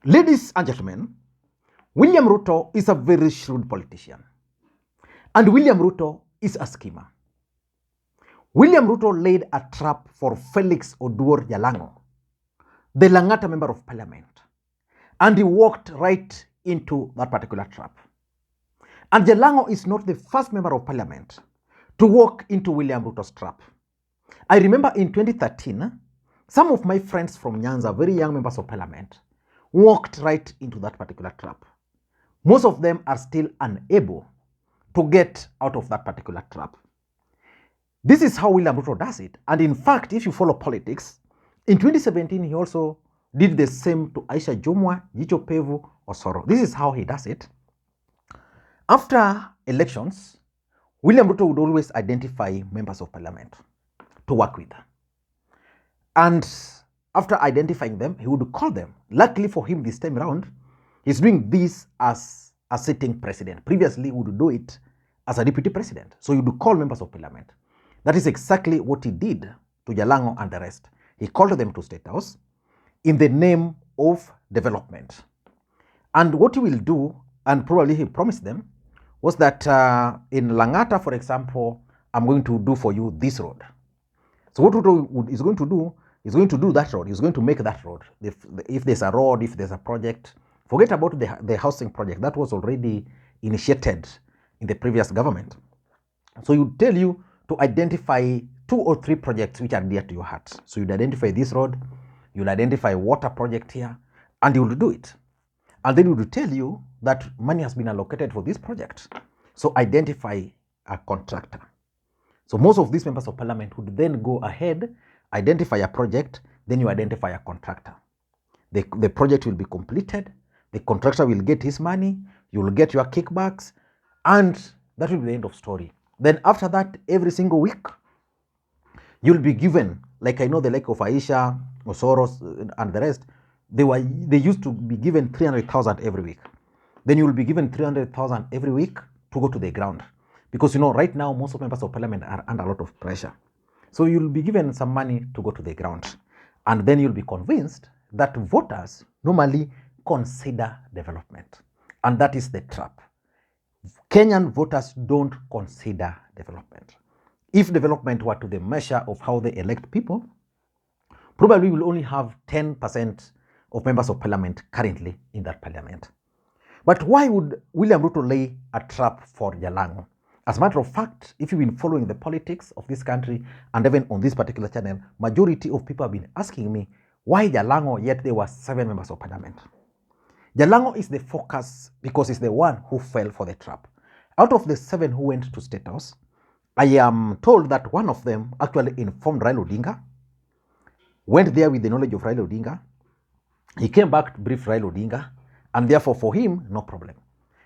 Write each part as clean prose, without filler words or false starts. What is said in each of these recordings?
Ladies and gentlemen, William Ruto is a very shrewd politician. And William Ruto is a schemer. William Ruto laid a trap for Felix Oduro Jalango, the Langata member of parliament. And he walked right into that particular trap. And Jalango is not the first member of parliament to walk into William Ruto's trap. I remember in 2013, some of my friends from Nyanza, very young members of parliament, walked right into that particular trap. Most of them are still unable to get out of that particular trap. This is how William Ruto does it. And in fact, if you follow politics, in 2017, he also did the same to Aisha Jumwa, Jicho Pevu, Osoro. This is how he does it. After elections, William Ruto would always identify members of parliament to work with. And after identifying them, he would call them. Luckily for him this time around, he's doing this as a sitting president. Previously, he would do it as a deputy president. So he would call members of parliament. That is exactly what he did to Jalango and the rest. He called them to Statehouse in the name of development. And what he will do, and probably he promised them, was that in Langata, for example, I'm going to do for you this road. So what Ruto is going to do, is going to do that road. He's going to make that road. If there's a road, if there's a project, forget about the housing project. That was already initiated in the previous government. So he would tell you to identify 2 or 3 projects which are dear to your heart. So you'd identify this road, you'll identify water project here, and you will do it. And then he would tell you that money has been allocated for this project. So identify a contractor. So most of these members of parliament would then go ahead, identify a project, then you identify a contractor. The project will be completed, the contractor will get his money, you will get your kickbacks, and that will be the end of story. Then after that, every single week, you'll be given, like I know the like of Aisha, Osoros, and the rest, they used to be given 300,000 every week. Then you will be given 300,000 every week to go to the ground. Because you know, right now, most of members of parliament are under a lot of pressure. So you'll be given some money to go to the ground. And then you'll be convinced that voters normally consider development. And that is the trap. Kenyan voters don't consider development. If development were to the measure of how they elect people, probably we will only have 10% of members of parliament currently in that parliament. But why would William Ruto lay a trap for Jalango? As a matter of fact, if you've been following the politics of this country, and even on this particular channel, majority of people have been asking me, why Jalango, yet there were 7 members of parliament? Jalango is the focus because he's the one who fell for the trap. Out of the 7 who went to Statehouse, I am told that one of them actually informed Raila Odinga, went there with the knowledge of Raila Odinga. He came back to brief Raila Odinga, and therefore for him, no problem.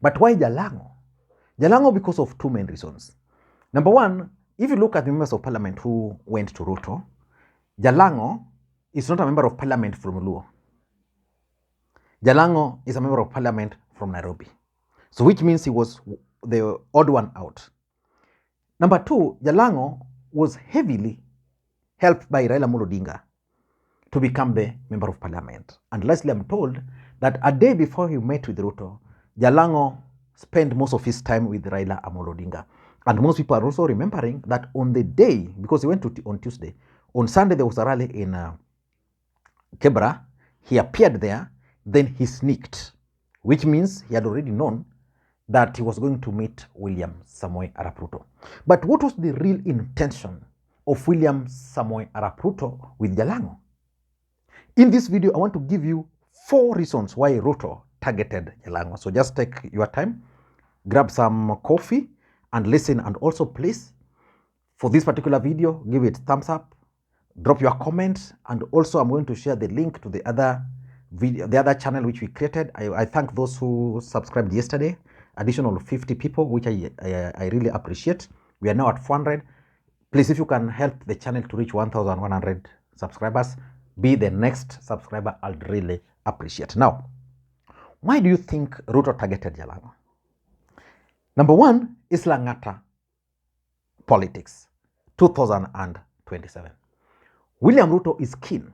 But why Jalango? Jalango because of 2 main reasons. Number one, if you look at the members of parliament who went to Ruto, Jalango is not a member of parliament from Luo. Jalango is a member of parliament from Nairobi. So which means he was the odd one out. Number 2, Jalango was heavily helped by Raila Odinga to become the member of parliament. And lastly, I'm told that a day before he met with Ruto, Jalango spent most of his time with Raila Odinga. And most people are also remembering that on the day, because he went on Tuesday, on Sunday there was a rally in Kebra. He appeared there, then he sneaked, which means he had already known that he was going to meet William Samoei Arap Ruto. But what was the real intention of William Samoei Arap Ruto with Jalango? In this video, I want to give you 4 reasons why Ruto targeted Jalango. So just take your time, grab some coffee and listen. And also please, for this particular video, give it a thumbs up, drop your comment, and also I'm going to share the link to the other video, the other channel which we created. I thank those who subscribed yesterday, additional 50 people, which I really appreciate. We are now at 400. Please, if you can help the channel to reach 1,100 subscribers, be the next subscriber, I'll really appreciate. Now, why do you think Ruto targeted Jalango? Number 1 is Langata Politics 2027. William Ruto is keen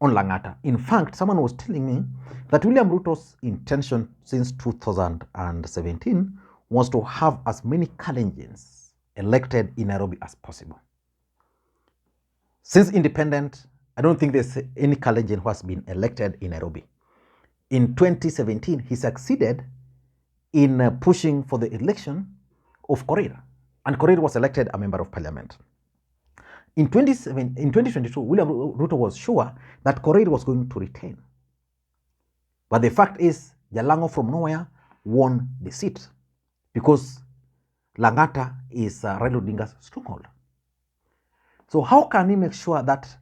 on Langata. In fact, someone was telling me that William Ruto's intention since 2017 was to have as many Kalenjins elected in Nairobi as possible. Since independent, I don't think there's any Kalenjin who has been elected in Nairobi. In 2017, he succeeded in pushing for the election of Korir, and Korir was elected a member of parliament. In 2022, William Ruto was sure that Korir was going to retain. But the fact is, Jalango from nowhere won the seat because Langata is Raila Odinga's stronghold. So how can he make sure that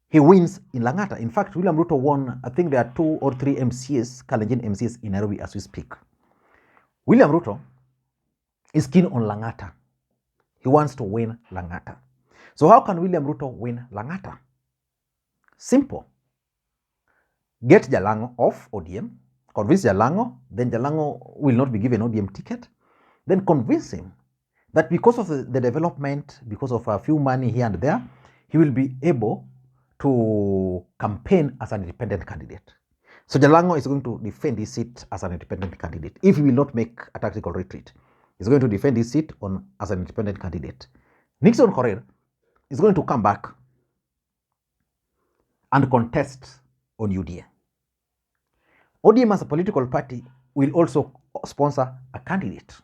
he wins in Langata? In fact, William Ruto won, I think there are 2 or 3 MCs, Kalenjin MCs in Nairobi as we speak. William Ruto is keen on Langata. He wants to win Langata. So how can William Ruto win Langata? Simple. Get Jalango off ODM, convince Jalango, then Jalango will not be given ODM ticket, then convince him that because of the development, because of a few money here and there, he will be able to campaign as an independent candidate. So Jalango is going to defend his seat as an independent candidate. If he will not make a tactical retreat, he's going to defend his seat as an independent candidate. Nixon Korir is going to come back and contest on UDA. ODM as a political party will also sponsor a candidate.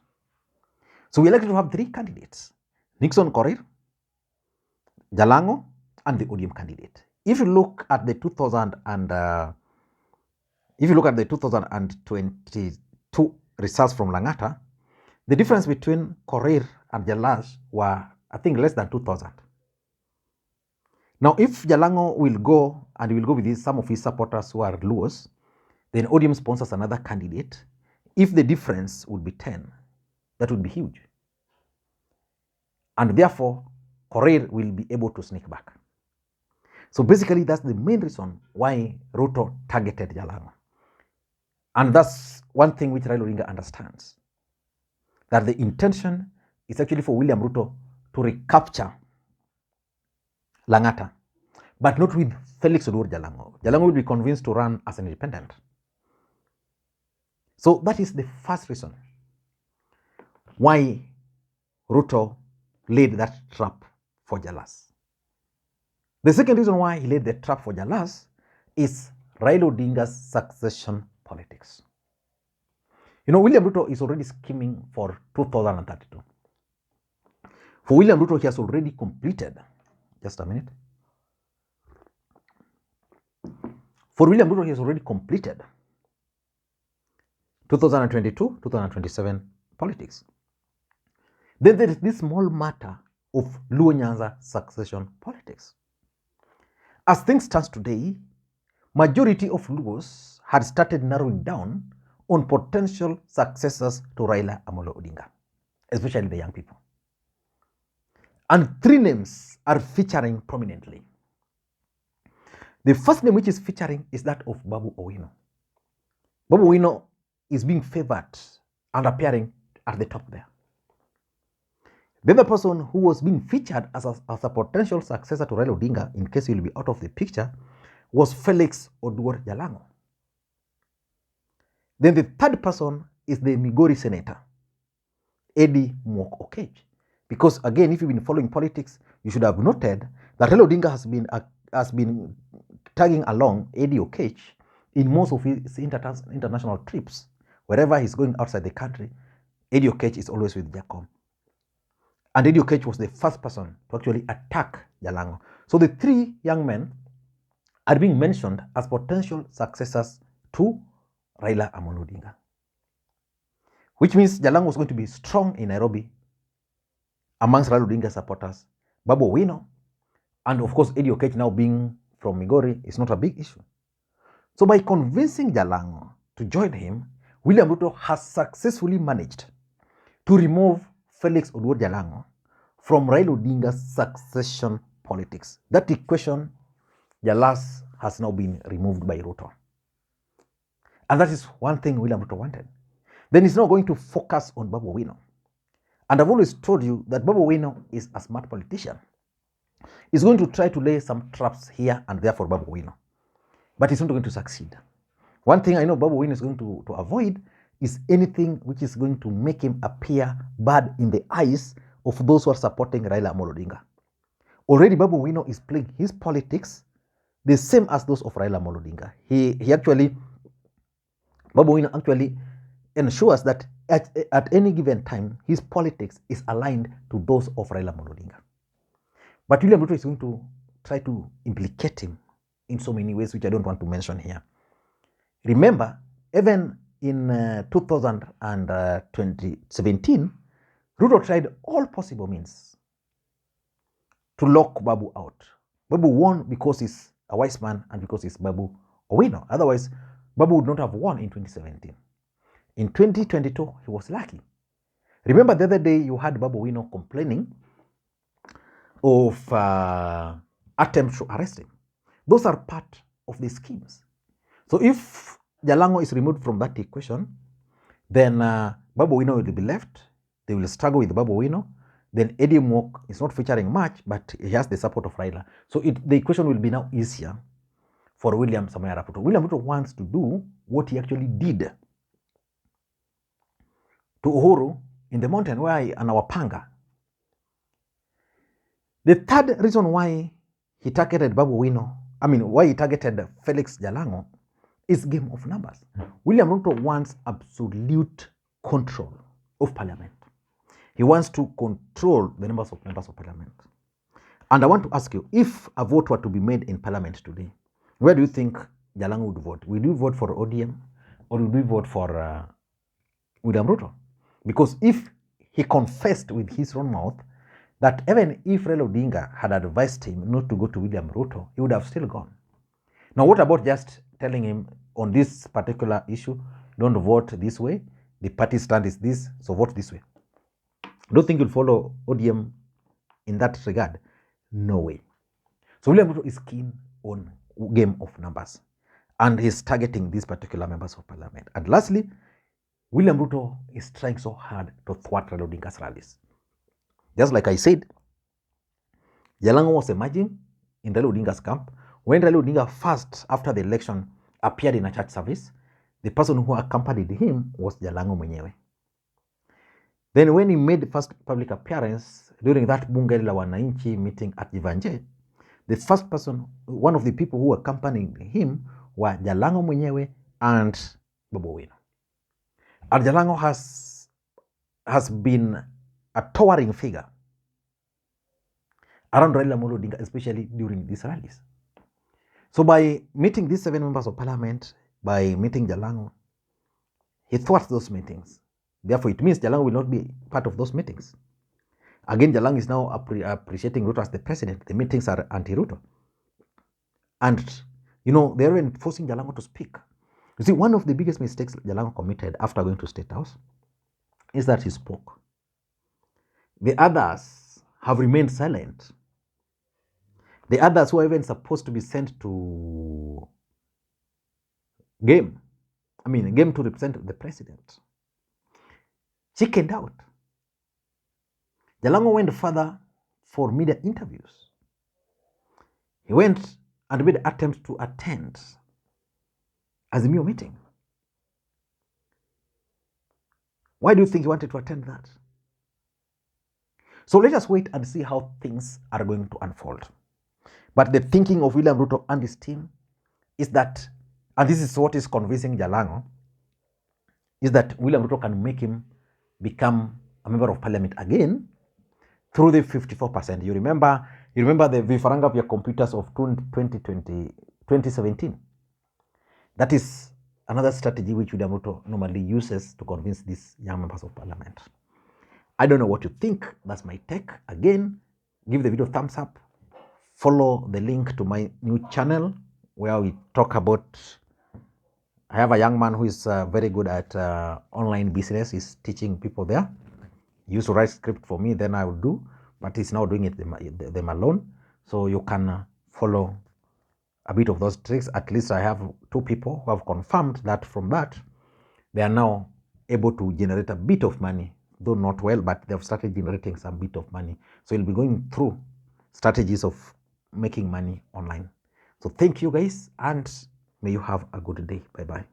So we elected to have 3 candidates: Nixon Korir, Jalango, and the ODM candidate. If you look at the 2022 results from Langata, the difference between Korir and Jalango were, I think, less than 2,000. Now, if Jalango will go and will go with some of his supporters who are Luos, then ODM sponsors another candidate. If the difference would be 10, that would be huge. And therefore, Korir will be able to sneak back. So basically, that's the main reason why Ruto targeted Jalango. And that's one thing which Raila Odinga understands, that the intention is actually for William Ruto to recapture Langata, but not with Phelix Jalango. Jalango will be convinced to run as an independent. So that is the first reason why Ruto laid that trap for Jalas. The second reason why he laid the trap for Jalas is Raila Odinga's succession politics. You know, William Ruto is already scheming for 2032. For William Ruto, he has already completed, just a minute. For William Ruto, he has already completed 2022, 2027 politics. Then there is this small matter of Luo Nyanza succession politics. As things stand today, majority of Luos had started narrowing down on potential successors to Raila Amolo Odinga, especially the young people. And 3 names are featuring prominently. The first name which is featuring is that of Babu Owino. Babu Owino is being favored and appearing at the top there. The other person who was being featured as a potential successor to Raila Odinga, in case he will be out of the picture, was Phelix Jalango. Then the third person is the Migori senator, Eddie Mwok Okech. Because again, if you've been following politics, you should have noted that Raila Odinga has been tagging along Eddie Okech in most of his international trips. Wherever he's going outside the country, Eddie Okech is always with Jacob. And Eddie Okech was the first person to actually attack Jalango. So the 3 young men are being mentioned as potential successors to Raila Amolo Odinga, which means Jalango was going to be strong in Nairobi amongst Raila Odinga supporters. Babu Owino, and of course Eddie Okech now being from Migori is not a big issue. So by convincing Jalango to join him, William Ruto has successfully managed to remove Phelix Jalango from Raila Odinga's succession politics. That equation, Jalas, has now been removed by Ruto. And that is one thing William Ruto wanted. Then he's now going to focus on Babu Owino. And I've always told you that Babu Owino is a smart politician. is going to try to lay some traps here and there for Babu Owino, but he's not going to succeed. One thing I know Babu Owino is going to avoid is anything which is going to make him appear bad in the eyes of those who are supporting Raila Odinga. Already Babu Owino is playing his politics the same as those of Raila Odinga. Babu Owino actually ensures that at any given time, his politics is aligned to those of Raila Odinga. But William Ruto is going to try to implicate him in so many ways, which I don't want to mention here. Remember, even in 2017, Ruto tried all possible means to lock Babu out. Babu won because he's a wise man and because he's Babu Owino. Otherwise, Babu would not have won in 2017. In 2022, he was lucky. Remember the other day you had Babu Owino complaining of attempts to arrest him. Those are part of the schemes. So if Jalango is removed from that equation, then Babu Owino will be left. They will struggle with Babu Owino. Then Eddie Mwok is not featuring much, but he has the support of Raila. So the equation will be now easier for William Samoei Arap Ruto. William Ruto wants to do what he actually did to Uhuru in the mountain where and our panga. The third reason why he targeted Babu Owino, why he targeted Phelix Jalango, is game of numbers. William Ruto wants absolute control of parliament. He wants to control the members of parliament. And I want to ask you, if a vote were to be made in parliament today, where do you think Jalango would vote? Will you vote for ODM or will you vote for William Ruto? Because if he confessed with his own mouth that even if Raila Odinga had advised him not to go to William Ruto, he would have still gone. Now, what about just telling him on this particular issue, don't vote this way, the party stand is this, so vote this way? Don't think you'll follow ODM in that regard? No way. So William Ruto is keen on game of numbers, and he's targeting these particular members of parliament. And lastly, William Ruto is trying so hard to thwart Raila Odinga's rallies. Just like I said, Jalango was emerging in Raila Odinga's camp. When Raila Odinga first, after the election, appeared in a church service, the person who accompanied him was Jalango mwenyewe. Then when he made the first public appearance during that Bunge la Wananchi meeting at Jivanje, the first person, one of the people who accompanied him were Jalango mwenyewe and Babu Owino. And Jalango has been a towering figure around Raila Odinga, especially during these rallies. So by meeting these 7 members of parliament, by meeting Jalango, he thwarts those meetings. Therefore, it means Jalango will not be part of those meetings. Again, Jalango is now appreciating Ruto as the president. The meetings are anti-Ruto. And, they're even forcing Jalango to speak. You see, one of the biggest mistakes Jalango committed after going to Statehouse is that he spoke. The others have remained silent. The others who are even supposed to be sent to game to represent the president, chickened out. Jalango went further for media interviews. He went and made attempts to attend Azimio meeting. Why do you think he wanted to attend that? So let us wait and see how things are going to unfold. But the thinking of William Ruto and his team is that, and this is what is convincing Jalango, is that William Ruto can make him become a member of parliament again through the 54%. You remember the vifaranga vya computers of 2017. That is another strategy which William Ruto normally uses to convince these young members of parliament. I don't know what you think. That's my take. Again, give the video a thumbs up. Follow the link to my new channel where we talk about, I have a young man who is very good at online business. He's teaching people there. He used to write script for me, then I would do, but he's now doing it them alone. So you can follow a bit of those tricks. At least I have 2 people who have confirmed that from that, they are now able to generate a bit of money, though not well, but they've started generating some bit of money. So you'll be going through strategies of making money online. So thank you guys, and may you have a good day. Bye bye.